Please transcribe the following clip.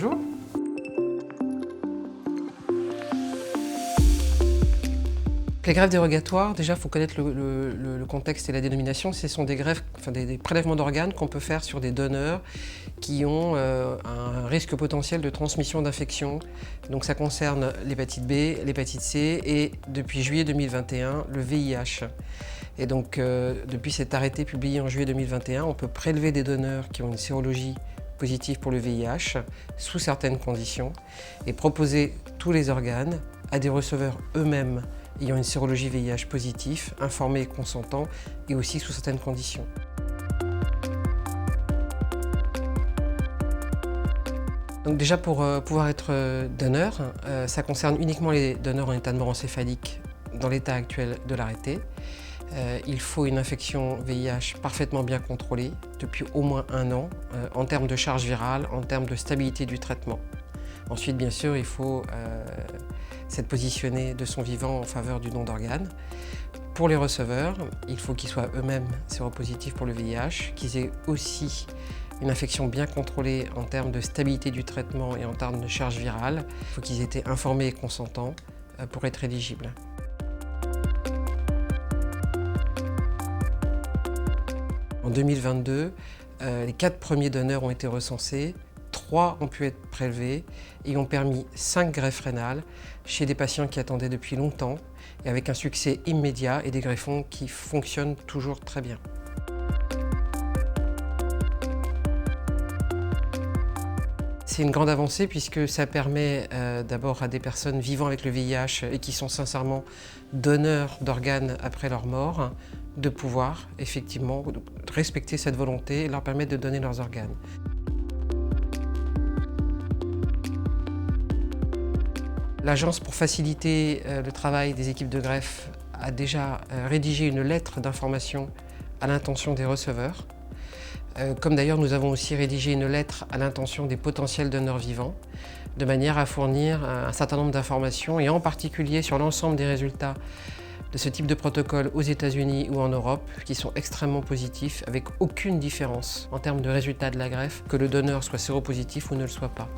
Bonjour. Les greffes dérogatoires, déjà, il faut connaître le contexte et la dénomination. Ce sont des greffes, des prélèvements d'organes qu'on peut faire sur des donneurs qui ont un risque potentiel de transmission d'infection. Donc ça concerne l'hépatite B, l'hépatite C et depuis juillet 2021, le VIH. Et donc depuis cet arrêté publié en juillet 2021, on peut prélever des donneurs qui ont une sérologie positive pour le VIH sous certaines conditions et proposer tous les organes à des receveurs eux-mêmes ayant une sérologie VIH positive, informés et consentants, et aussi sous certaines conditions. Donc déjà pour pouvoir être donneur, ça concerne uniquement les donneurs en état de mort encéphalique dans l'état actuel de l'arrêté. Il faut une infection VIH parfaitement bien contrôlée depuis au moins 1 an, en termes de charge virale, en termes de stabilité du traitement. Ensuite, bien sûr, il faut s'être positionné de son vivant en faveur du don d'organes. Pour les receveurs, il faut qu'ils soient eux-mêmes séropositifs pour le VIH, qu'ils aient aussi une infection bien contrôlée en termes de stabilité du traitement et en termes de charge virale. Il faut qu'ils aient été informés et consentants pour être éligibles. En 2022, les 4 premiers donneurs ont été recensés. 3 ont pu être prélevés et ont permis 5 greffes rénales chez des patients qui attendaient depuis longtemps et avec un succès immédiat et des greffons qui fonctionnent toujours très bien. C'est une grande avancée puisque ça permet d'abord à des personnes vivant avec le VIH et qui sont sincèrement donneurs d'organes après leur mort de pouvoir effectivement respecter cette volonté et leur permettre de donner leurs organes. L'Agence, pour faciliter le travail des équipes de greffe, a déjà rédigé une lettre d'information à l'intention des receveurs. Comme d'ailleurs nous avons aussi rédigé une lettre à l'intention des potentiels donneurs vivants, de manière à fournir un certain nombre d'informations et en particulier sur l'ensemble des résultats de ce type de protocole aux États-Unis ou en Europe qui sont extrêmement positifs avec aucune différence en termes de résultats de la greffe, que le donneur soit séropositif ou ne le soit pas.